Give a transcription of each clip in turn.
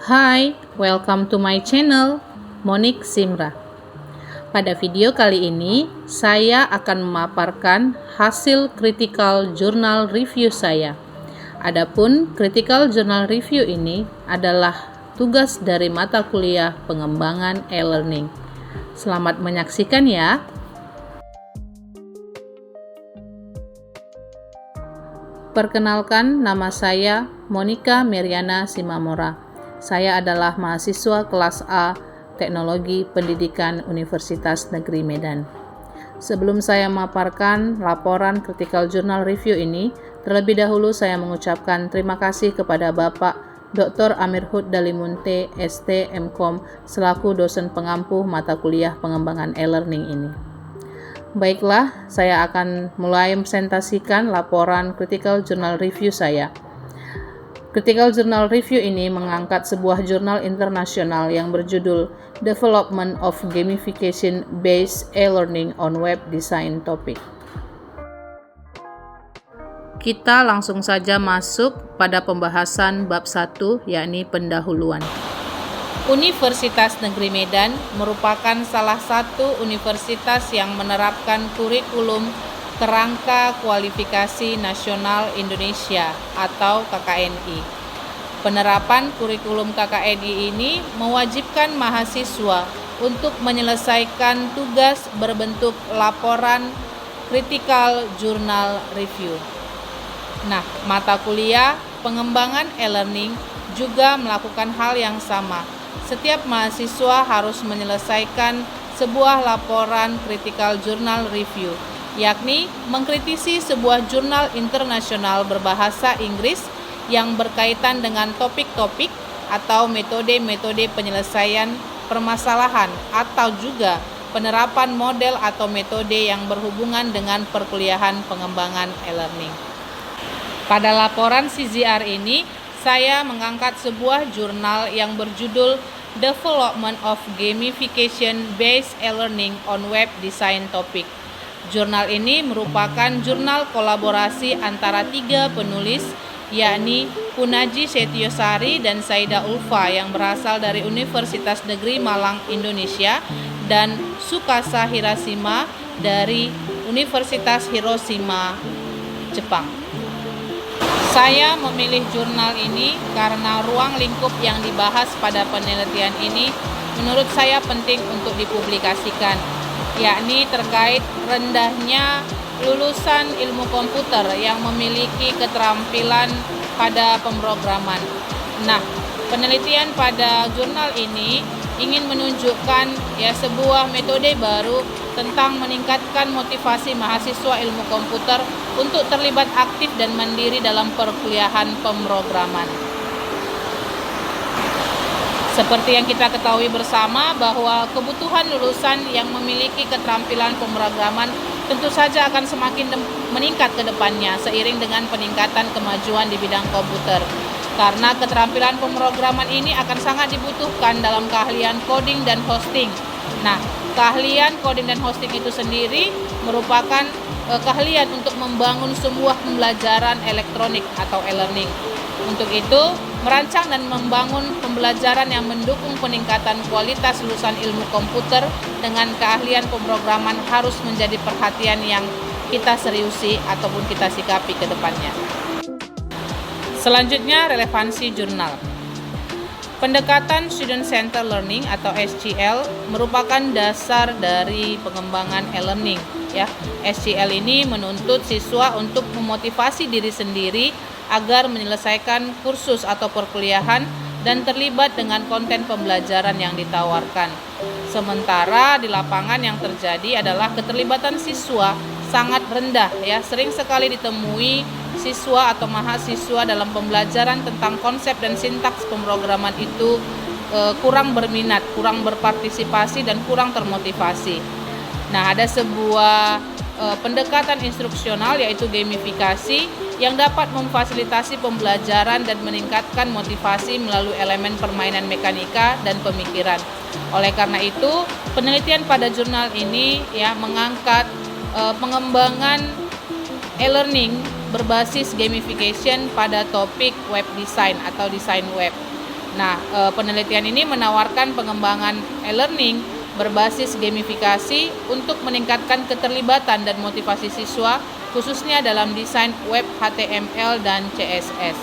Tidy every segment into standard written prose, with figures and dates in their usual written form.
Hai, welcome to my channel, Monik Simra. Pada video kali ini, saya akan memaparkan hasil critical journal review saya. Adapun critical journal review ini adalah tugas dari mata kuliah pengembangan e-learning. Selamat menyaksikan ya. Perkenalkan, nama saya Monika Meriana Simamora. Saya adalah mahasiswa kelas A Teknologi Pendidikan Universitas Negeri Medan. Sebelum saya memaparkan laporan critical journal review ini, terlebih dahulu saya mengucapkan terima kasih kepada Bapak Dr. Amirhud Dalimunte, ST MKom, selaku dosen pengampu mata kuliah pengembangan e-learning ini. Baiklah, saya akan mulai presentasikan laporan critical journal review saya. Critical journal review ini mengangkat sebuah jurnal internasional yang berjudul Development of Gamification Based E-Learning on Web Design Topic. Kita langsung saja masuk pada pembahasan bab 1, yakni pendahuluan. Universitas Negeri Medan merupakan salah satu universitas yang menerapkan kurikulum Kerangka Kualifikasi Nasional Indonesia atau KKNI. Penerapan kurikulum KKNI ini mewajibkan mahasiswa untuk menyelesaikan tugas berbentuk laporan critical journal review. Nah, mata kuliah pengembangan e-learning juga melakukan hal yang sama. Setiap mahasiswa harus menyelesaikan sebuah laporan critical journal review, yakni mengkritisi sebuah jurnal internasional berbahasa Inggris yang berkaitan dengan topik-topik atau metode-metode penyelesaian permasalahan atau juga penerapan model atau metode yang berhubungan dengan perkuliahan pengembangan e-learning. Pada laporan CJR ini, saya mengangkat sebuah jurnal yang berjudul Development of Gamification Based E-Learning on Web Design Topic. Jurnal ini merupakan jurnal kolaborasi antara 3 penulis, yakni Punaji Setiosari dan Saida Ulfa yang berasal dari Universitas Negeri Malang, Indonesia, dan Tsukasa Hirashima dari Universitas Hiroshima, Jepang. Saya memilih jurnal ini karena ruang lingkup yang dibahas pada penelitian ini menurut saya penting untuk dipublikasikan, yakni terkait rendahnya lulusan ilmu komputer yang memiliki keterampilan pada pemrograman. Nah, penelitian pada jurnal ini ingin menunjukkan sebuah metode baru tentang meningkatkan motivasi mahasiswa ilmu komputer untuk terlibat aktif dan mandiri dalam perkuliahan pemrograman. Seperti yang kita ketahui bersama bahwa kebutuhan lulusan yang memiliki keterampilan pemrograman tentu saja akan semakin meningkat ke depannya seiring dengan peningkatan kemajuan di bidang komputer. Karena keterampilan pemrograman ini akan sangat dibutuhkan dalam keahlian coding dan hosting. Nah, keahlian coding dan hosting itu sendiri merupakan keahlian untuk membangun sebuah pembelajaran elektronik atau e-learning. Untuk itu, merancang dan membangun pembelajaran yang mendukung peningkatan kualitas lulusan ilmu komputer dengan keahlian pemrograman harus menjadi perhatian yang kita seriusi ataupun kita sikapi ke depannya. Selanjutnya, relevansi jurnal. Pendekatan Student Centered Learning atau SCL merupakan dasar dari pengembangan e-learning. SCL ini menuntut siswa untuk memotivasi diri sendiri agar menyelesaikan kursus atau perkuliahan dan terlibat dengan konten pembelajaran yang ditawarkan. Sementara di lapangan yang terjadi adalah keterlibatan siswa sangat rendah, sering sekali ditemui siswa atau mahasiswa dalam pembelajaran tentang konsep dan sintaks pemrograman itu kurang berminat, kurang berpartisipasi dan kurang termotivasi. Nah, ada sebuah pendekatan instruksional yaitu gamifikasi yang dapat memfasilitasi pembelajaran dan meningkatkan motivasi melalui elemen permainan mekanika dan pemikiran. Oleh karena itu, penelitian pada jurnal ini mengangkat pengembangan e-learning berbasis gamification pada topik web design atau desain web. Nah, penelitian ini menawarkan pengembangan e-learning berbasis gamifikasi untuk meningkatkan keterlibatan dan motivasi siswa, khususnya dalam desain web HTML dan CSS.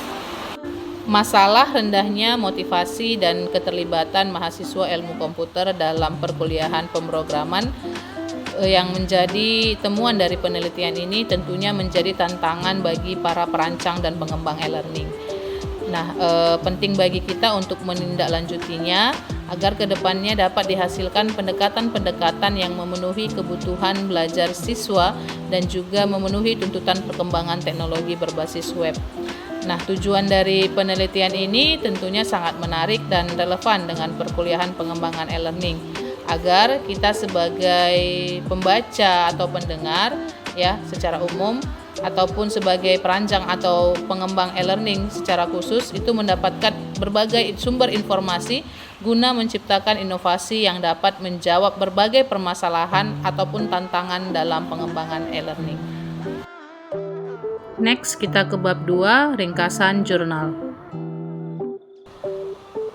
Masalah rendahnya motivasi dan keterlibatan mahasiswa ilmu komputer dalam perkuliahan pemrograman yang menjadi temuan dari penelitian ini tentunya menjadi tantangan bagi para perancang dan pengembang e-learning. Nah, penting bagi kita untuk menindaklanjutinya agar kedepannya dapat dihasilkan pendekatan-pendekatan yang memenuhi kebutuhan belajar siswa dan juga memenuhi tuntutan perkembangan teknologi berbasis web. Nah, tujuan dari penelitian ini tentunya sangat menarik dan relevan dengan perkuliahan pengembangan e-learning, agar kita sebagai pembaca atau pendengar ya secara umum ataupun sebagai perancang atau pengembang e-learning secara khusus itu mendapatkan berbagai sumber informasi guna menciptakan inovasi yang dapat menjawab berbagai permasalahan ataupun tantangan dalam pengembangan e-learning. Next, kita ke bab 2, ringkasan jurnal.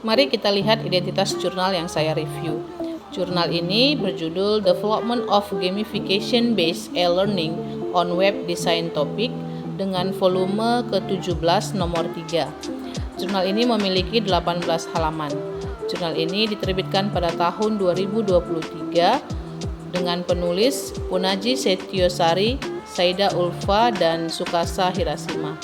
Mari kita lihat identitas jurnal yang saya review. Jurnal ini berjudul Development of Gamification-Based E-Learning on Web Design Topic dengan volume ke-17 nomor 3. Jurnal ini memiliki 18 halaman. Jurnal ini diterbitkan pada tahun 2023 dengan penulis Punaji Setiosari, Saida Ulfa, dan Sukasa Hirashima.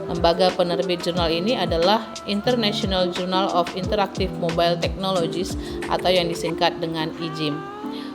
Lembaga penerbit jurnal ini adalah International Journal of Interactive Mobile Technologies atau yang disingkat dengan IJIM.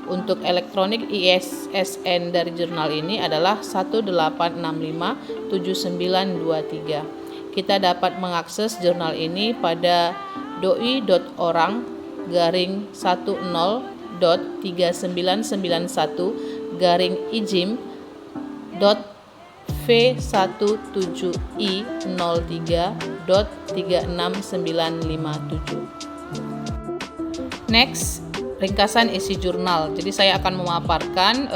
Untuk elektronik ISSN dari jurnal ini adalah 18657923. Kita dapat mengakses jurnal ini pada doi.org/3997-V7I03.36957. Next, ringkasan isi jurnal. Jadi saya akan memaparkan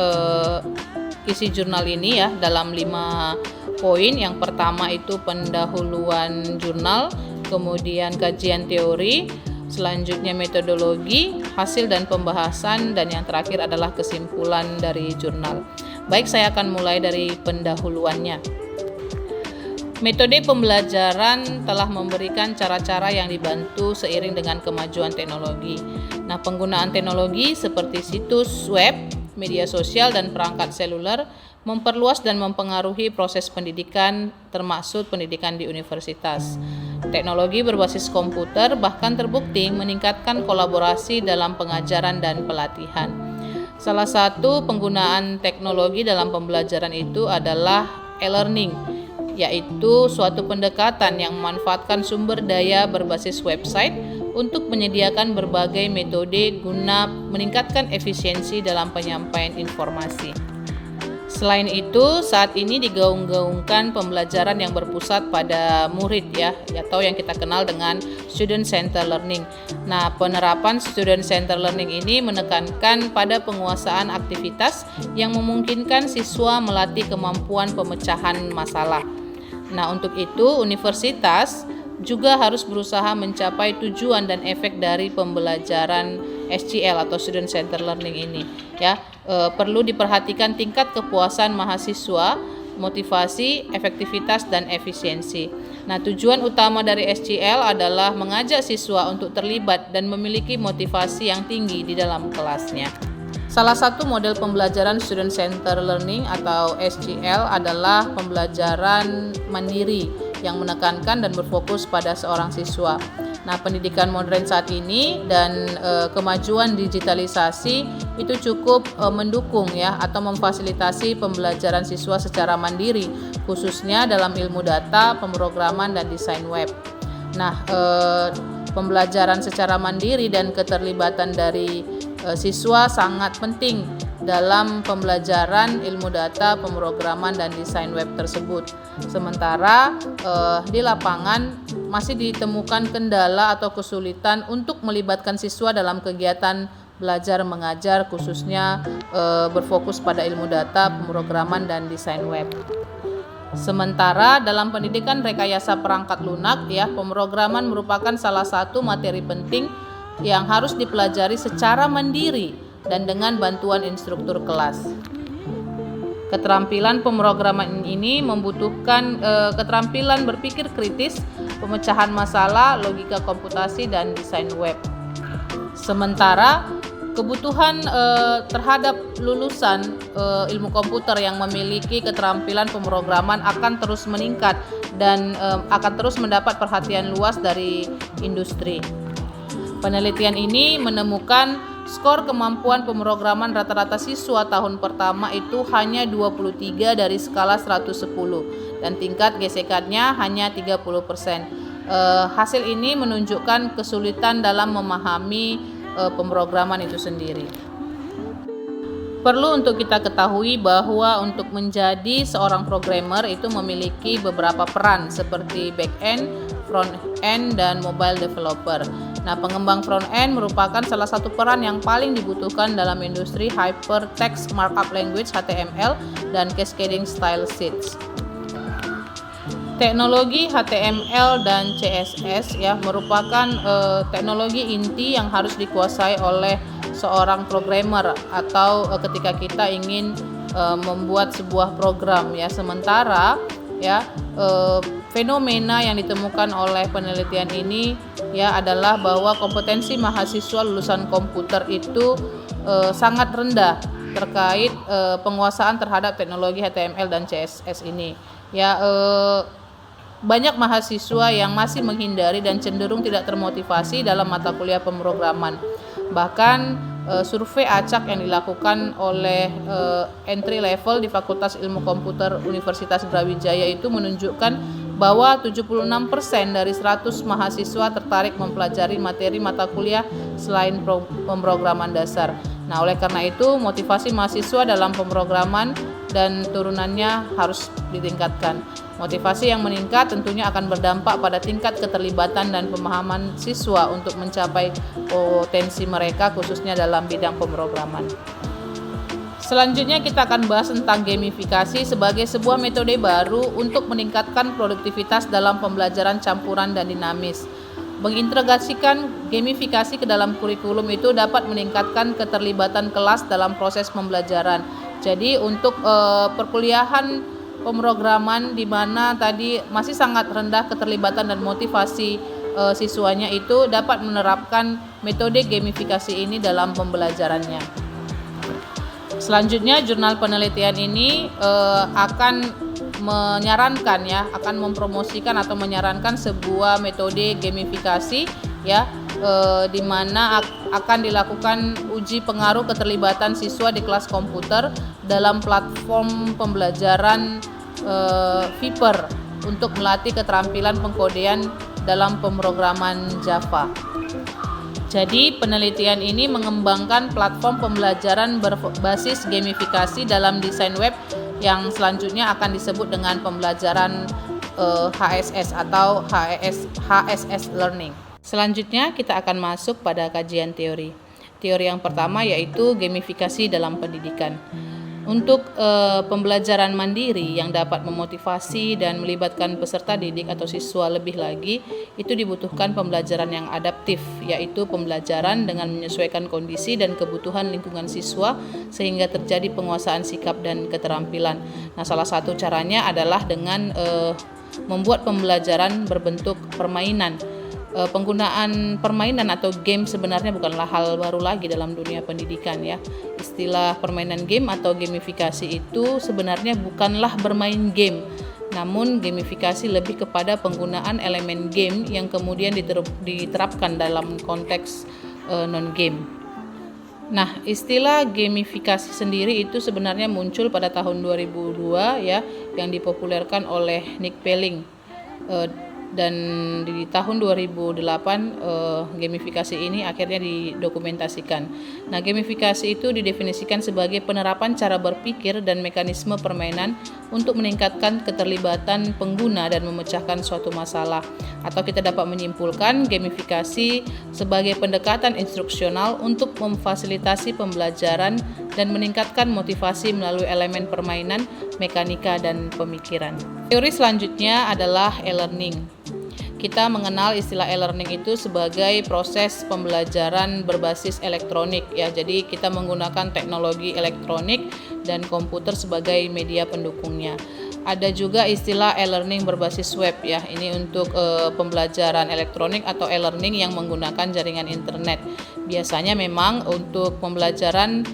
isi jurnal ini ya dalam 5 poin. Yang pertama itu pendahuluan jurnal, kemudian kajian teori, selanjutnya metodologi, hasil dan pembahasan, dan yang terakhir adalah kesimpulan dari jurnal. Baik, saya akan mulai dari pendahuluannya. Metode pembelajaran telah memberikan cara-cara yang dibantu seiring dengan kemajuan teknologi. Nah, penggunaan teknologi seperti situs web, media sosial, dan perangkat seluler memperluas dan mempengaruhi proses pendidikan, termasuk pendidikan di universitas. Teknologi berbasis komputer bahkan terbukti meningkatkan kolaborasi dalam pengajaran dan pelatihan. Salah satu penggunaan teknologi dalam pembelajaran itu adalah e-learning, yaitu suatu pendekatan yang memanfaatkan sumber daya berbasis website untuk menyediakan berbagai metode guna meningkatkan efisiensi dalam penyampaian informasi. Selain itu, saat ini digaung-gaungkan pembelajaran yang berpusat pada murid ya, atau yang kita kenal dengan student center learning. Nah, penerapan student center learning ini menekankan pada penguasaan aktivitas yang memungkinkan siswa melatih kemampuan pemecahan masalah. Nah, untuk itu universitas juga harus berusaha mencapai tujuan dan efek dari pembelajaran SCL atau Student Center Learning ini ya. Perlu diperhatikan tingkat kepuasan mahasiswa, motivasi, efektivitas, dan efisiensi. Nah, tujuan utama dari SCL adalah mengajak siswa untuk terlibat dan memiliki motivasi yang tinggi di dalam kelasnya. Salah satu model pembelajaran Student Center Learning atau SCL adalah pembelajaran mandiri yang menekankan dan berfokus pada seorang siswa. Nah, pendidikan modern saat ini dan kemajuan digitalisasi itu cukup mendukung ya atau memfasilitasi pembelajaran siswa secara mandiri, khususnya dalam ilmu data, pemrograman, dan desain web. Nah, pembelajaran secara mandiri dan keterlibatan dari siswa sangat penting dalam pembelajaran ilmu data, pemrograman, dan desain web tersebut. Sementara di lapangan masih ditemukan kendala atau kesulitan untuk melibatkan siswa dalam kegiatan belajar mengajar, khususnya berfokus pada ilmu data, pemrograman, dan desain web. Sementara dalam pendidikan rekayasa perangkat lunak ya, pemrograman merupakan salah satu materi penting yang harus dipelajari secara mandiri dan dengan bantuan instruktur kelas. Keterampilan pemrograman ini membutuhkan keterampilan berpikir kritis, pemecahan masalah, logika komputasi, dan desain web. Sementara kebutuhan terhadap lulusan ilmu komputer yang memiliki keterampilan pemrograman akan terus meningkat dan akan terus mendapat perhatian luas dari industri. Penelitian ini menemukan skor kemampuan pemrograman rata-rata siswa tahun pertama itu hanya 23 dari skala 110 dan tingkat gesekannya hanya 30%. Hasil ini menunjukkan kesulitan dalam memahami pemrograman itu sendiri. Perlu untuk kita ketahui bahwa untuk menjadi seorang programmer itu memiliki beberapa peran seperti back-end, front-end, dan mobile developer. Nah, pengembang front-end merupakan salah satu peran yang paling dibutuhkan dalam industri Hypertext Markup Language (HTML) dan Cascading Style Sheets. Teknologi HTML dan CSS ya merupakan teknologi inti yang harus dikuasai oleh seorang programmer atau ketika kita ingin membuat sebuah program ya. Sementara ya fenomena yang ditemukan oleh penelitian ini ya adalah bahwa kompetensi mahasiswa lulusan komputer itu sangat rendah terkait penguasaan terhadap teknologi HTML dan CSS ini. Ya banyak mahasiswa yang masih menghindari dan cenderung tidak termotivasi dalam mata kuliah pemrograman. Bahkan survei acak yang dilakukan oleh entry level di Fakultas Ilmu Komputer Universitas Brawijaya itu menunjukkan bahwa 76% dari 100 mahasiswa tertarik mempelajari materi mata kuliah selain pemrograman dasar. Nah, oleh karena itu motivasi mahasiswa dalam pemrograman dan turunannya harus ditingkatkan. Motivasi yang meningkat tentunya akan berdampak pada tingkat keterlibatan dan pemahaman siswa untuk mencapai potensi mereka khususnya dalam bidang pemrograman. Selanjutnya kita akan bahas tentang gamifikasi sebagai sebuah metode baru untuk meningkatkan produktivitas dalam pembelajaran campuran dan dinamis. Mengintegrasikan gamifikasi ke dalam kurikulum itu dapat meningkatkan keterlibatan kelas dalam proses pembelajaran. Jadi untuk perkuliahan pemrograman di mana tadi masih sangat rendah keterlibatan dan motivasi siswanya itu dapat menerapkan metode gamifikasi ini dalam pembelajarannya. Selanjutnya jurnal penelitian ini akan menyarankan ya, akan mempromosikan atau menyarankan sebuah metode gamifikasi ya di mana akan dilakukan uji pengaruh keterlibatan siswa di kelas komputer dalam platform pembelajaran Viper untuk melatih keterampilan pengkodean dalam pemrograman Java. Jadi penelitian ini mengembangkan platform pembelajaran berbasis gamifikasi dalam desain web yang selanjutnya akan disebut dengan pembelajaran HSS atau HSS Learning. Selanjutnya kita akan masuk pada kajian teori. Teori yang pertama yaitu gamifikasi dalam pendidikan. Untuk pembelajaran mandiri yang dapat memotivasi dan melibatkan peserta didik atau siswa lebih lagi, itu dibutuhkan pembelajaran yang adaptif, yaitu pembelajaran dengan menyesuaikan kondisi dan kebutuhan lingkungan siswa sehingga terjadi penguasaan sikap dan keterampilan. Nah, salah satu caranya adalah dengan membuat pembelajaran berbentuk permainan. Penggunaan permainan atau game sebenarnya bukanlah hal baru lagi dalam dunia pendidikan ya. Istilah permainan game atau gamifikasi itu sebenarnya bukanlah bermain game, namun gamifikasi lebih kepada penggunaan elemen game yang kemudian diterapkan dalam konteks non-game. Nah, istilah gamifikasi sendiri itu sebenarnya muncul pada tahun 2002 ya, yang dipopulerkan oleh Nick Pelling. Dan di tahun 2008 gamifikasi ini akhirnya didokumentasikan. Nah, gamifikasi itu didefinisikan sebagai penerapan cara berpikir dan mekanisme permainan untuk meningkatkan keterlibatan pengguna dan memecahkan suatu masalah. Atau kita dapat menyimpulkan gamifikasi sebagai pendekatan instruksional untuk memfasilitasi pembelajaran dan meningkatkan motivasi melalui elemen permainan, mekanika, dan pemikiran. Teori selanjutnya adalah e-learning. Kita mengenal istilah e-learning itu sebagai proses pembelajaran berbasis elektronik ya. Jadi kita menggunakan teknologi elektronik dan komputer sebagai media pendukungnya. Ada juga istilah e-learning berbasis web ya. Ini untuk pembelajaran elektronik atau e-learning yang menggunakan jaringan internet. Biasanya memang untuk pembelajaran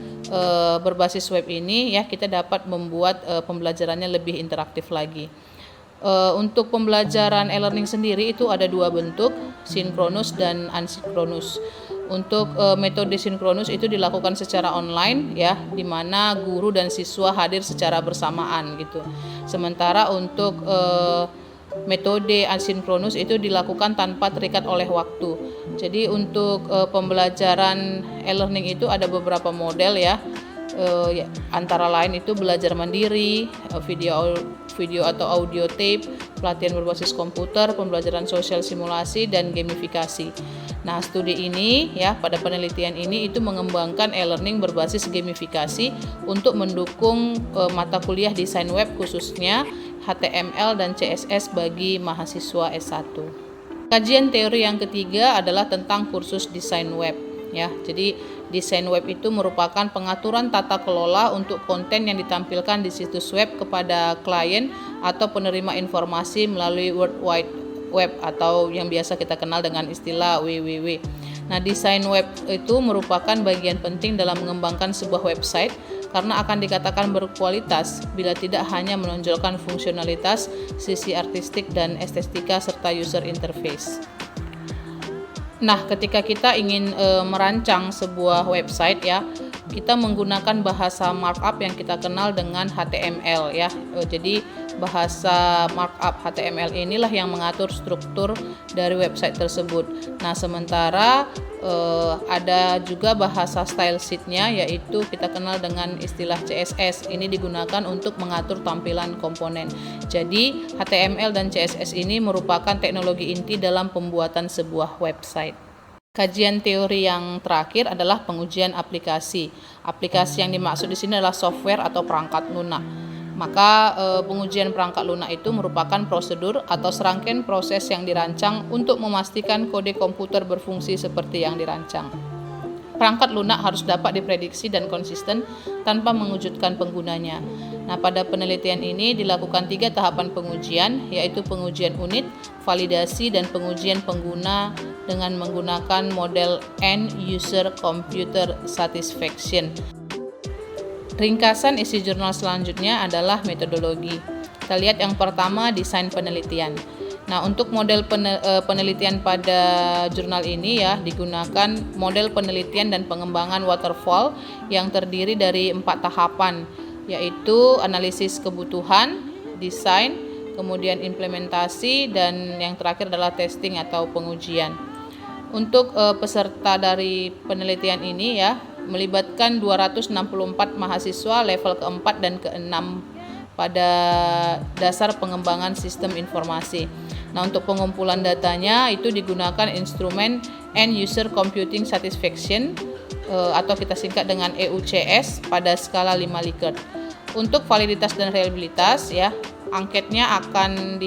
berbasis web ini ya kita dapat membuat pembelajarannya lebih interaktif lagi. Untuk pembelajaran e-learning sendiri itu ada dua bentuk, sinkronus dan asinkronus. Untuk metode sinkronus itu dilakukan secara online ya, di mana guru dan siswa hadir secara bersamaan gitu. Sementara untuk metode asinkronus itu dilakukan tanpa terikat oleh waktu. Jadi untuk pembelajaran e-learning itu ada beberapa model ya. Antara lain itu belajar mandiri, video atau audio tape, pelatihan berbasis komputer, pembelajaran sosial simulasi, dan gamifikasi. Nah, studi ini ya pada penelitian ini itu mengembangkan e-learning berbasis gamifikasi untuk mendukung mata kuliah desain web khususnya HTML dan CSS bagi mahasiswa S1. Kajian teori yang ketiga adalah tentang kursus desain web ya. Jadi desain web itu merupakan pengaturan tata kelola untuk konten yang ditampilkan di situs web kepada klien atau penerima informasi melalui World Wide Web atau yang biasa kita kenal dengan istilah WWW. Nah, desain web itu merupakan bagian penting dalam mengembangkan sebuah website karena akan dikatakan berkualitas bila tidak hanya menonjolkan fungsionalitas, sisi artistik dan estetika serta user interface. Nah, ketika kita ingin merancang sebuah website ya, kita menggunakan bahasa markup yang kita kenal dengan HTML ya. Jadi bahasa markup HTML inilah yang mengatur struktur dari website tersebut. Nah, sementara ada juga bahasa style sheet-nya yaitu kita kenal dengan istilah CSS. Ini digunakan untuk mengatur tampilan komponen. Jadi HTML dan CSS ini merupakan teknologi inti dalam pembuatan sebuah website. Kajian teori yang terakhir adalah pengujian aplikasi. Aplikasi yang dimaksud di sini adalah software atau perangkat lunak. Maka pengujian perangkat lunak itu merupakan prosedur atau serangkaian proses yang dirancang untuk memastikan kode komputer berfungsi seperti yang dirancang. Perangkat lunak harus dapat diprediksi dan konsisten tanpa mengejutkan penggunanya. Nah, pada penelitian ini dilakukan 3 tahapan pengujian, yaitu pengujian unit, validasi, dan pengujian pengguna dengan menggunakan model End User Computer Satisfaction. Ringkasan isi jurnal selanjutnya adalah metodologi. Kita lihat yang pertama, desain penelitian. Nah, untuk model penelitian pada jurnal ini ya digunakan model penelitian dan pengembangan waterfall yang terdiri dari 4 tahapan, yaitu analisis kebutuhan, desain, kemudian implementasi, dan yang terakhir adalah testing atau pengujian. Untuk peserta dari penelitian ini ya melibatkan 264 mahasiswa level keempat dan keenam pada dasar pengembangan sistem informasi. Nah, untuk pengumpulan datanya itu digunakan instrumen End User Computing Satisfaction atau kita singkat dengan EUCS pada skala 5 Likert. Untuk validitas dan reliabilitas ya, angketnya akan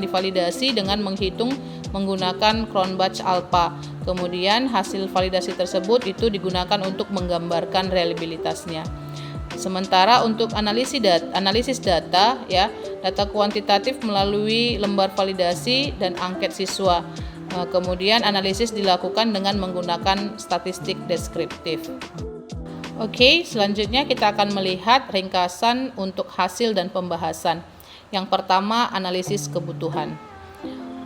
divalidasi dengan menghitung menggunakan Cronbach Alpha. Kemudian hasil validasi tersebut itu digunakan untuk menggambarkan reliabilitasnya. Sementara untuk analisis data ya, data kuantitatif melalui lembar validasi dan angket siswa. Kemudian analisis dilakukan dengan menggunakan statistik deskriptif. Oke, selanjutnya kita akan melihat ringkasan untuk hasil dan pembahasan. Yang pertama, analisis kebutuhan.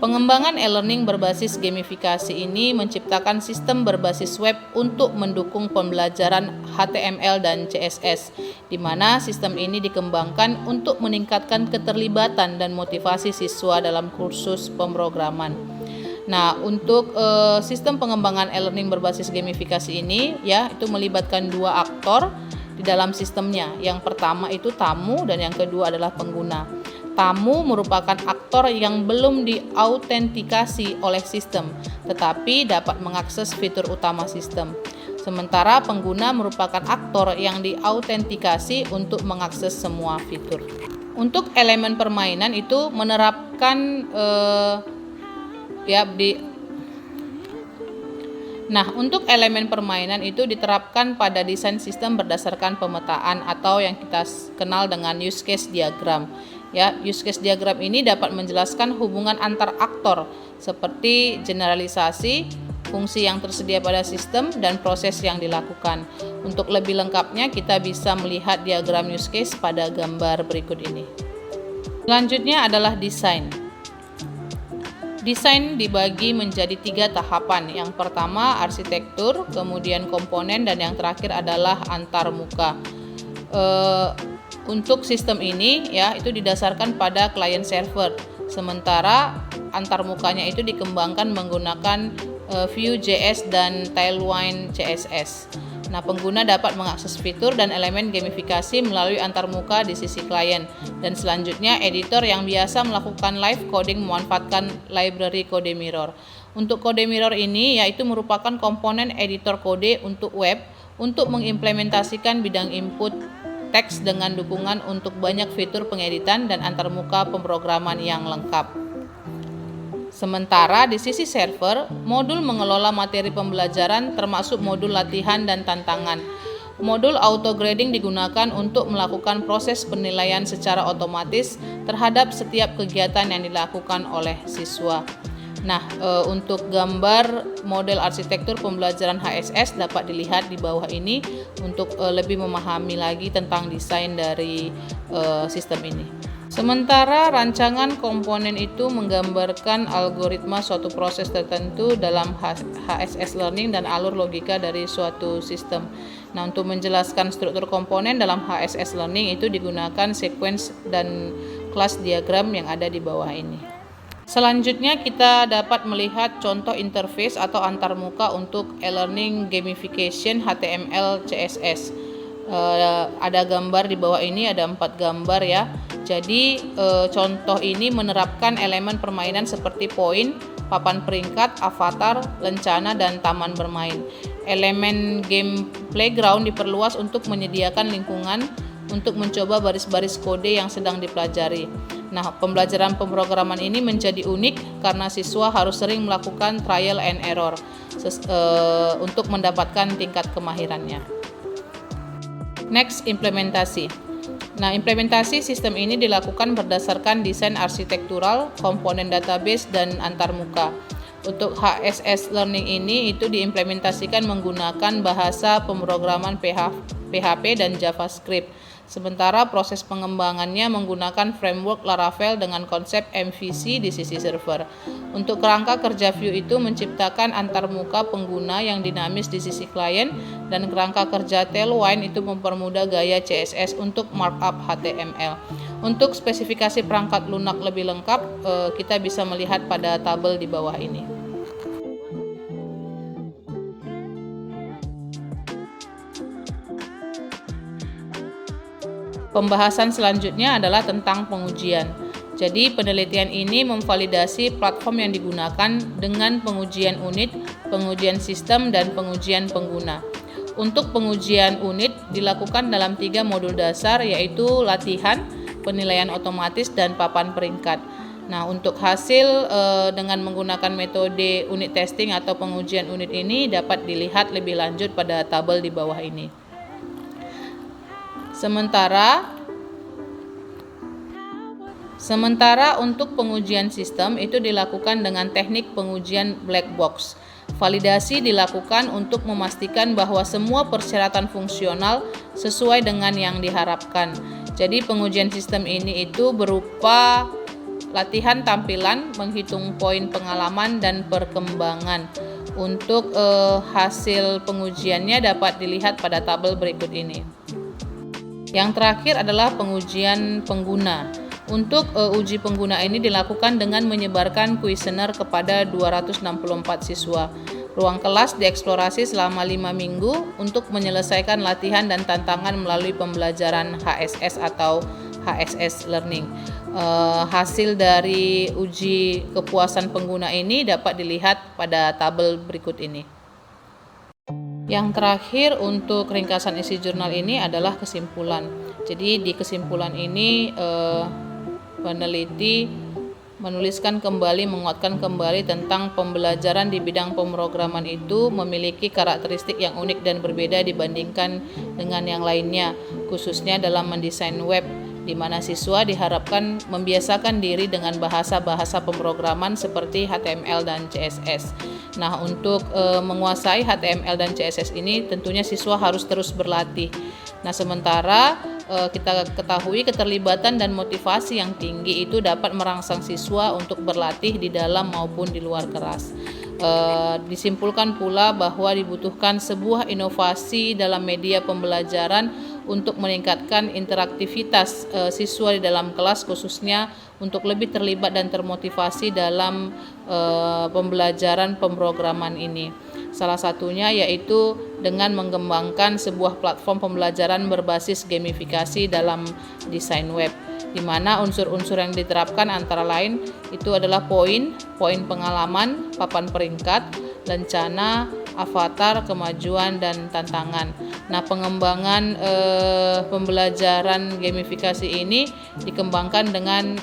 Pengembangan e-learning berbasis gamifikasi ini menciptakan sistem berbasis web untuk mendukung pembelajaran HTML dan CSS, di mana sistem ini dikembangkan untuk meningkatkan keterlibatan dan motivasi siswa dalam kursus pemrograman. Nah, untuk sistem pengembangan e-learning berbasis gamifikasi ini ya itu melibatkan 2 aktor di dalam sistemnya. Yang pertama itu tamu dan yang kedua adalah pengguna. Tamu merupakan aktor yang belum diautentikasi oleh sistem, tetapi dapat mengakses fitur utama sistem. Sementara pengguna merupakan aktor yang diautentikasi untuk mengakses semua fitur. Untuk elemen permainan itu menerapkan untuk elemen permainan itu diterapkan pada desain sistem berdasarkan pemetaan atau yang kita kenal dengan use case diagram. Ya, use case diagram ini dapat menjelaskan hubungan antar aktor seperti generalisasi, fungsi yang tersedia pada sistem, dan proses yang dilakukan. Untuk lebih lengkapnya kita bisa melihat diagram use case pada gambar berikut ini. Selanjutnya adalah desain. Desain dibagi menjadi 3 tahapan. Yang pertama arsitektur, kemudian komponen, dan yang terakhir adalah antarmuka. Untuk sistem ini ya itu didasarkan pada client server. Sementara antarmukanya itu dikembangkan menggunakan Vue.js dan Tailwind CSS. Nah, pengguna dapat mengakses fitur dan elemen gamifikasi melalui antarmuka di sisi klien. Dan selanjutnya, editor yang biasa melakukan live coding memanfaatkan library CodeMirror. Untuk CodeMirror ini yaitu merupakan komponen editor kode untuk web untuk mengimplementasikan bidang input teks dengan dukungan untuk banyak fitur pengeditan dan antarmuka pemrograman yang lengkap. Sementara di sisi server, modul mengelola materi pembelajaran termasuk modul latihan dan tantangan. Modul auto grading digunakan untuk melakukan proses penilaian secara otomatis terhadap setiap kegiatan yang dilakukan oleh siswa. Nah, untuk gambar model arsitektur pembelajaran HSS dapat dilihat di bawah ini untuk lebih memahami lagi tentang desain dari sistem ini. Sementara rancangan komponen itu menggambarkan algoritma suatu proses tertentu dalam HSS Learning dan alur logika dari suatu sistem. Nah, untuk menjelaskan struktur komponen dalam HSS Learning itu digunakan sequence dan kelas diagram yang ada di bawah ini. Selanjutnya kita dapat melihat contoh interface atau antarmuka untuk e-learning gamification HTML CSS. Ada gambar di bawah ini, ada 4 gambar ya. Jadi contoh ini menerapkan elemen permainan seperti poin, papan peringkat, avatar, lencana, dan taman bermain. Elemen game playground diperluas untuk menyediakan lingkungan untuk mencoba baris-baris kode yang sedang dipelajari. Nah, pembelajaran pemrograman ini menjadi unik karena siswa harus sering melakukan trial and error untuk mendapatkan tingkat kemahirannya. Next, implementasi. Nah, implementasi sistem ini dilakukan berdasarkan desain arsitektural, komponen database, dan antarmuka. Untuk HSS Learning ini itu diimplementasikan menggunakan bahasa pemrograman PHP dan JavaScript. Sementara proses pengembangannya menggunakan framework Laravel dengan konsep MVC di sisi server. Untuk kerangka kerja Vue itu menciptakan antarmuka pengguna yang dinamis di sisi klien, dan kerangka kerja Tailwind itu mempermudah gaya CSS untuk markup HTML. Untuk spesifikasi perangkat lunak lebih lengkap, kita bisa melihat pada tabel di bawah ini. Pembahasan selanjutnya adalah tentang pengujian. Jadi penelitian ini memvalidasi platform yang digunakan dengan pengujian unit, pengujian sistem, dan pengujian pengguna. Untuk pengujian unit dilakukan dalam 3 modul dasar, yaitu latihan, penilaian otomatis, dan papan peringkat. Nah, untuk hasil dengan menggunakan metode unit testing atau pengujian unit ini dapat dilihat lebih lanjut pada tabel di bawah ini. Sementara untuk pengujian sistem itu dilakukan dengan teknik pengujian black box. Validasi dilakukan untuk memastikan bahwa semua persyaratan fungsional sesuai dengan yang diharapkan. Jadi pengujian sistem ini itu berupa latihan tampilan, menghitung poin pengalaman, dan perkembangan. Untuk hasil pengujiannya dapat dilihat pada tabel berikut ini. Yang terakhir adalah pengujian pengguna. Untuk uji pengguna ini dilakukan dengan menyebarkan kuesioner kepada 264 siswa. Ruang kelas dieksplorasi selama 5 minggu untuk menyelesaikan latihan dan tantangan melalui pembelajaran HSS atau HSS Learning. Hasil dari uji kepuasan pengguna ini dapat dilihat pada tabel berikut ini. Yang terakhir untuk ringkasan isi jurnal ini adalah kesimpulan. Jadi di kesimpulan ini peneliti menuliskan kembali, menguatkan kembali tentang pembelajaran di bidang pemrograman itu memiliki karakteristik yang unik dan berbeda dibandingkan dengan yang lainnya, khususnya dalam mendesain web, di mana siswa diharapkan membiasakan diri dengan bahasa-bahasa pemrograman seperti HTML dan CSS. Nah, untuk menguasai HTML dan CSS ini tentunya siswa harus terus berlatih. Nah, sementara kita ketahui keterlibatan dan motivasi yang tinggi itu dapat merangsang siswa untuk berlatih di dalam maupun di luar kelas. Disimpulkan pula bahwa dibutuhkan sebuah inovasi dalam media pembelajaran untuk meningkatkan interaktivitas siswa di dalam kelas, khususnya untuk lebih terlibat dan termotivasi dalam pembelajaran pemrograman ini. Salah satunya yaitu dengan mengembangkan sebuah platform pembelajaran berbasis gamifikasi dalam desain web, di mana unsur-unsur yang diterapkan antara lain itu adalah poin pengalaman, papan peringkat, lencana, avatar, kemajuan, dan tantangan. Nah, pengembangan pembelajaran gamifikasi ini dikembangkan dengan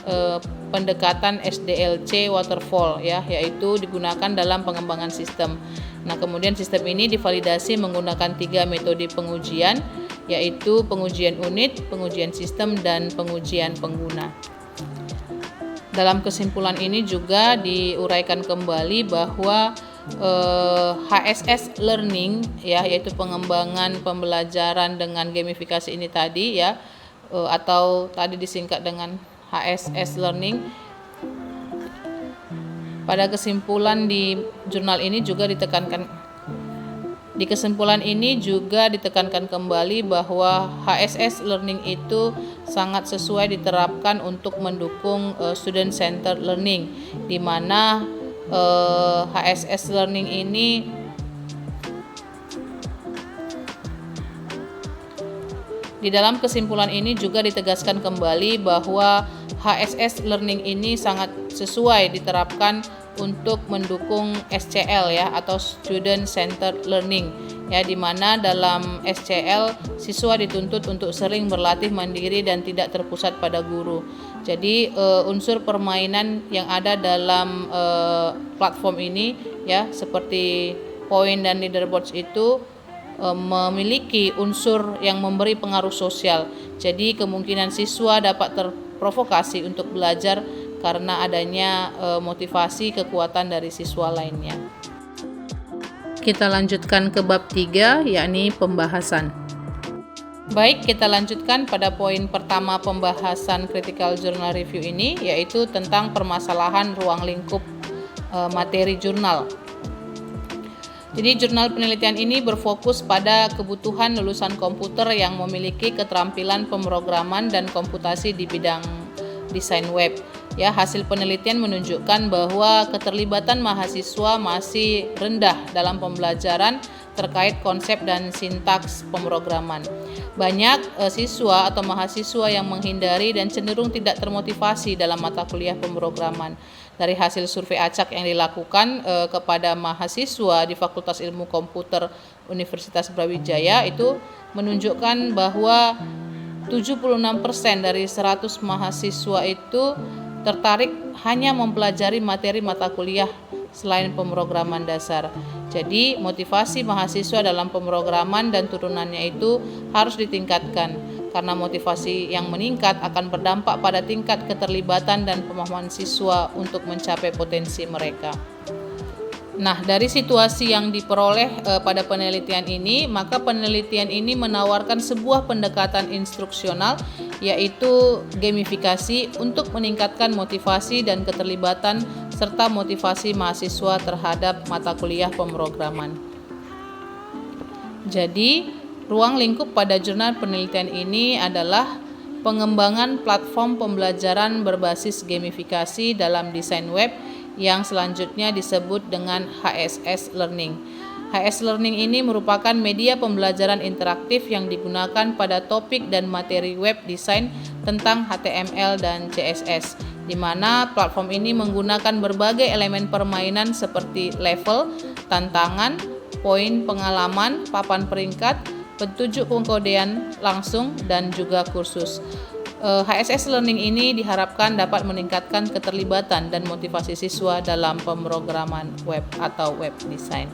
pendekatan SDLC waterfall ya, yaitu digunakan dalam pengembangan sistem. Nah, kemudian sistem ini divalidasi menggunakan 3 metode pengujian, yaitu pengujian unit, pengujian sistem, dan pengujian pengguna. Dalam kesimpulan ini juga diuraikan kembali bahwa HSS Learning ya, yaitu pengembangan pembelajaran dengan gamifikasi ini tadi ya, atau tadi disingkat dengan HSS Learning. Pada kesimpulan di jurnal ini juga ditekankan kembali bahwa HSS Learning itu sangat sesuai diterapkan untuk mendukung student centered learning, di mana HSS Learning ini di dalam kesimpulan ini juga ditegaskan kembali bahwa HSS Learning ini sangat sesuai diterapkan untuk mendukung SCL ya, atau Student Centered Learning ya, di mana dalam SCL siswa dituntut untuk sering berlatih mandiri dan tidak terpusat pada guru. Jadi unsur permainan yang ada dalam platform ini ya, seperti poin dan leaderboards itu memiliki unsur yang memberi pengaruh sosial. Jadi kemungkinan siswa dapat terprovokasi untuk belajar karena adanya motivasi kekuatan dari siswa lainnya. Kita lanjutkan ke bab 3, yakni pembahasan. Baik, kita lanjutkan pada poin pertama pembahasan critical journal review ini, yaitu tentang permasalahan ruang lingkup materi jurnal. Jadi jurnal penelitian ini berfokus pada kebutuhan lulusan komputer yang memiliki keterampilan pemrograman dan komputasi di bidang desain web. Ya, hasil penelitian menunjukkan bahwa keterlibatan mahasiswa masih rendah dalam pembelajaran terkait konsep dan sintaks pemrograman. Banyak siswa atau mahasiswa yang menghindari dan cenderung tidak termotivasi dalam mata kuliah pemrograman. Dari hasil survei acak yang dilakukan kepada mahasiswa di Fakultas Ilmu Komputer Universitas Brawijaya itu menunjukkan bahwa 76% dari 100 mahasiswa itu tertarik hanya mempelajari materi mata kuliah selain pemrograman dasar. Jadi motivasi mahasiswa dalam pemrograman dan turunannya itu harus ditingkatkan, karena motivasi yang meningkat akan berdampak pada tingkat keterlibatan dan pemahaman siswa untuk mencapai potensi mereka. Nah, dari situasi yang diperoleh pada penelitian ini, maka penelitian ini menawarkan sebuah pendekatan instruksional, yaitu gamifikasi untuk meningkatkan motivasi dan keterlibatan serta motivasi mahasiswa terhadap mata kuliah pemrograman. Jadi, ruang lingkup pada jurnal penelitian ini adalah pengembangan platform pembelajaran berbasis gamifikasi dalam desain web yang selanjutnya disebut dengan HSS Learning. HSS Learning ini merupakan media pembelajaran interaktif yang digunakan pada topik dan materi web desain tentang HTML dan CSS, di mana platform ini menggunakan berbagai elemen permainan seperti level, tantangan, poin pengalaman, papan peringkat, petunjuk pengkodean langsung, dan juga kursus. HSS Learning ini diharapkan dapat meningkatkan keterlibatan dan motivasi siswa dalam pemrograman web atau web design.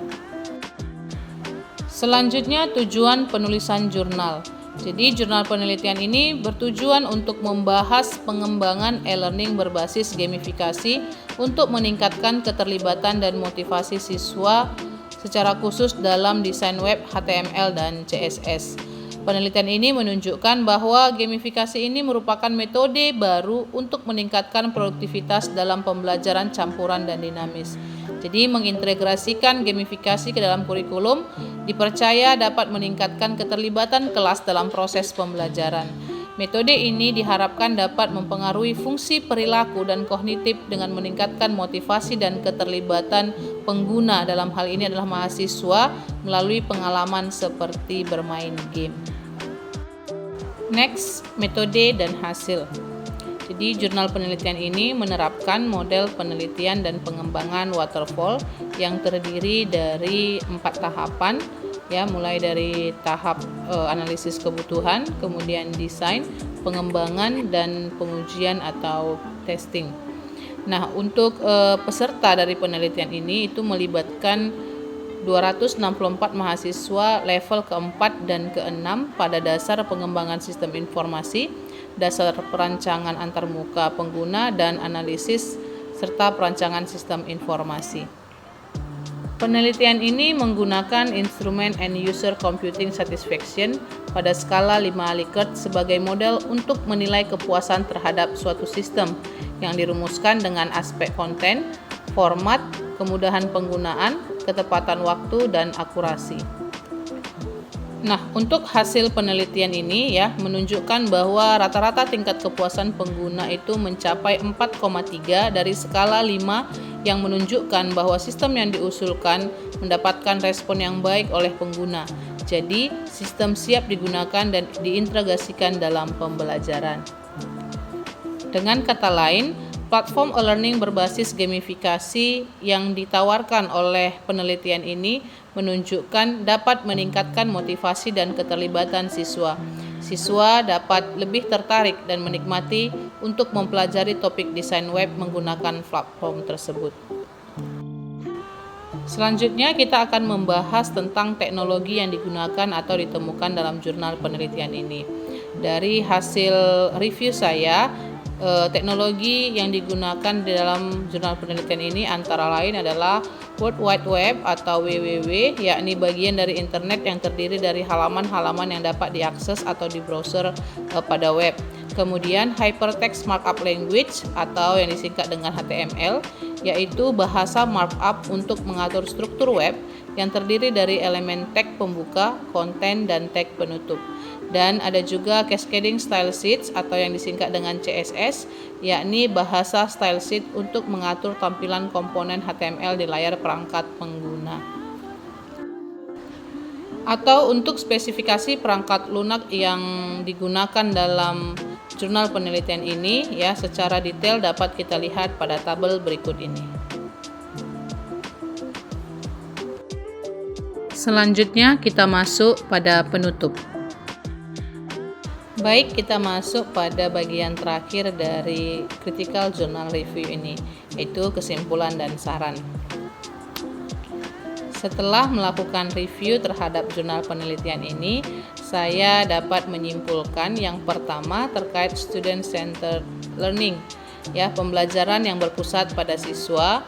Selanjutnya, tujuan penulisan jurnal. Jadi jurnal penelitian ini bertujuan untuk membahas pengembangan e-learning berbasis gamifikasi untuk meningkatkan keterlibatan dan motivasi siswa secara khusus dalam desain web, HTML, dan CSS. Penelitian ini menunjukkan bahwa gamifikasi ini merupakan metode baru untuk meningkatkan produktivitas dalam pembelajaran campuran dan dinamis. Jadi mengintegrasikan gamifikasi ke dalam kurikulum dipercaya dapat meningkatkan keterlibatan kelas dalam proses pembelajaran. Metode ini diharapkan dapat mempengaruhi fungsi perilaku dan kognitif dengan meningkatkan motivasi dan keterlibatan pengguna, dalam hal ini adalah mahasiswa, melalui pengalaman seperti bermain game. Next, metode dan hasil. Jadi jurnal penelitian ini menerapkan model penelitian dan pengembangan waterfall yang terdiri dari 4 tahapan, ya, mulai dari tahap analisis kebutuhan, kemudian desain, pengembangan, dan pengujian atau testing. Nah, untuk peserta dari penelitian ini itu melibatkan 264 mahasiswa level ke-4 dan ke-6 pada dasar pengembangan sistem informasi, dasar perancangan antarmuka pengguna, dan analisis serta perancangan sistem informasi. Penelitian ini menggunakan instrumen End User Computing Satisfaction pada skala 5 Likert sebagai model untuk menilai kepuasan terhadap suatu sistem yang dirumuskan dengan aspek konten, format, kemudahan penggunaan, ketepatan waktu, dan akurasi. Nah, untuk hasil penelitian ini ya menunjukkan bahwa rata-rata tingkat kepuasan pengguna itu mencapai 4,3 dari skala 5 yang menunjukkan bahwa sistem yang diusulkan mendapatkan respon yang baik oleh pengguna. Jadi, sistem siap digunakan dan diintegrasikan dalam pembelajaran. Dengan kata lain, platform e-learning berbasis gamifikasi yang ditawarkan oleh penelitian ini menunjukkan dapat meningkatkan motivasi dan keterlibatan siswa. Siswa dapat lebih tertarik dan menikmati untuk mempelajari topik desain web menggunakan platform tersebut. Selanjutnya kita akan membahas tentang teknologi yang digunakan atau ditemukan dalam jurnal penelitian ini. Dari hasil review saya, teknologi yang digunakan di dalam jurnal penelitian ini antara lain adalah World Wide Web atau WWW, yakni bagian dari internet yang terdiri dari halaman-halaman yang dapat diakses atau di browser pada web. Kemudian Hypertext Markup Language atau yang disingkat dengan HTML, yaitu bahasa markup untuk mengatur struktur web yang terdiri dari elemen tag pembuka, konten, dan tag penutup. Dan ada juga Cascading Style Sheets atau yang disingkat dengan CSS, yakni bahasa style sheet untuk mengatur tampilan komponen HTML di layar perangkat pengguna. Atau untuk spesifikasi perangkat lunak yang digunakan dalam jurnal penelitian ini, ya, secara detail dapat kita lihat pada tabel berikut ini. Selanjutnya kita masuk pada penutup. Baik, kita masuk pada bagian terakhir dari Critical Journal Review ini, yaitu kesimpulan dan saran. Setelah melakukan review terhadap jurnal penelitian ini, saya dapat menyimpulkan yang pertama terkait student-centered learning, ya, pembelajaran yang berpusat pada siswa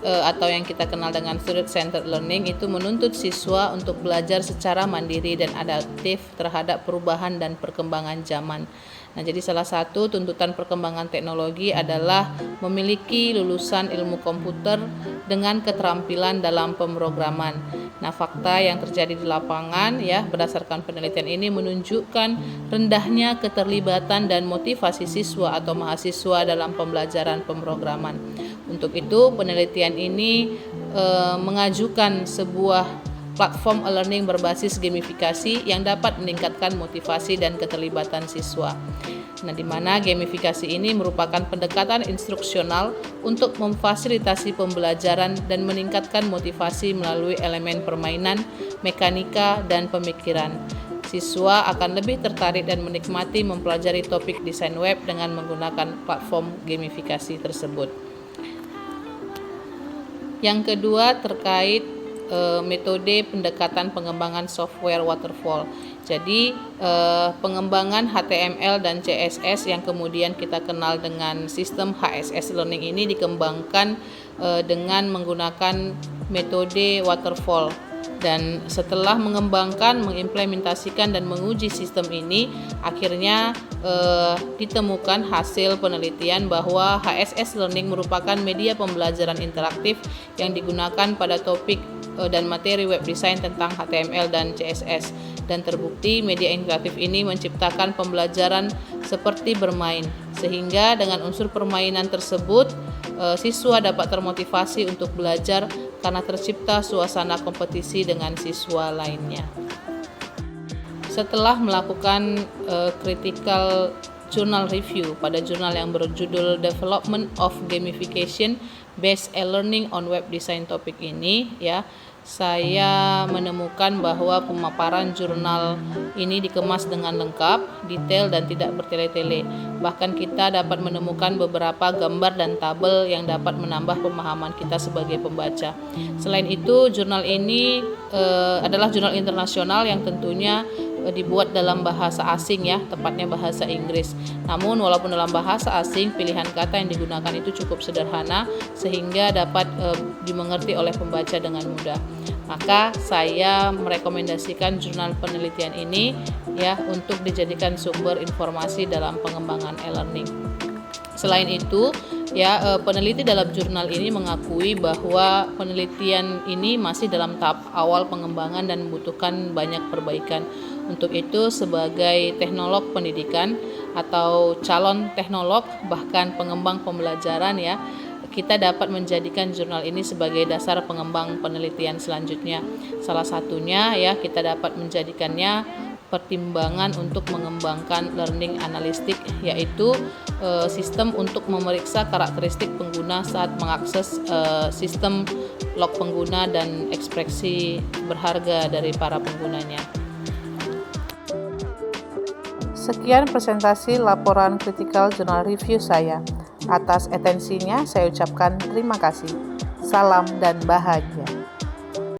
atau yang kita kenal dengan student-centered learning itu menuntut siswa untuk belajar secara mandiri dan adaptif terhadap perubahan dan perkembangan zaman. Nah, jadi salah satu tuntutan perkembangan teknologi adalah memiliki lulusan ilmu komputer dengan keterampilan dalam pemrograman. Nah, fakta yang terjadi di lapangan, ya, berdasarkan penelitian ini menunjukkan rendahnya keterlibatan dan motivasi siswa atau mahasiswa dalam pembelajaran pemrograman. Untuk itu, penelitian ini mengajukan sebuah platform e-learning berbasis gamifikasi yang dapat meningkatkan motivasi dan keterlibatan siswa. Nah, di mana gamifikasi ini merupakan pendekatan instruksional untuk memfasilitasi pembelajaran dan meningkatkan motivasi melalui elemen permainan, mekanika, dan pemikiran. Siswa akan lebih tertarik dan menikmati mempelajari topik desain web dengan menggunakan platform gamifikasi tersebut. Yang kedua terkait metode pendekatan pengembangan software waterfall. Jadi pengembangan HTML dan CSS yang kemudian kita kenal dengan sistem HSS Learning ini dikembangkan dengan menggunakan metode waterfall. Dan setelah mengembangkan, mengimplementasikan dan menguji sistem ini, akhirnya ditemukan hasil penelitian bahwa HSS Learning merupakan media pembelajaran interaktif yang digunakan pada topik dan materi web design tentang HTML dan CSS, dan terbukti media interaktif ini menciptakan pembelajaran seperti bermain, sehingga dengan unsur permainan tersebut siswa dapat termotivasi untuk belajar karena tercipta suasana kompetisi dengan siswa lainnya. Setelah melakukan critical journal review pada jurnal yang berjudul Development of Gamification Based E-Learning on Web Design topik ini, ya, saya menemukan bahwa pemaparan jurnal ini dikemas dengan lengkap, detail, dan tidak bertele-tele. Bahkan kita dapat menemukan beberapa gambar dan tabel yang dapat menambah pemahaman kita sebagai pembaca. Selain itu, jurnal ini adalah jurnal internasional yang tentunya dibuat dalam bahasa asing, ya, tepatnya bahasa Inggris. Namun walaupun dalam bahasa asing, pilihan kata yang digunakan itu cukup sederhana sehingga dapat dimengerti oleh pembaca dengan mudah. Maka saya merekomendasikan jurnal penelitian ini, ya, untuk dijadikan sumber informasi dalam pengembangan e-learning. Selain itu, ya, peneliti dalam jurnal ini mengakui bahwa penelitian ini masih dalam tahap awal pengembangan dan membutuhkan banyak perbaikan. Untuk itu, sebagai teknolog pendidikan atau calon teknolog bahkan pengembang pembelajaran, ya, kita dapat menjadikan jurnal ini sebagai dasar pengembang penelitian selanjutnya. Salah satunya, ya, kita dapat menjadikannya pertimbangan untuk mengembangkan learning analistik, yaitu sistem untuk memeriksa karakteristik pengguna saat mengakses sistem log pengguna dan ekspresi berharga dari para penggunanya. Sekian presentasi laporan critical journal review saya. Atas atensinya saya ucapkan terima kasih. Salam dan bahagia.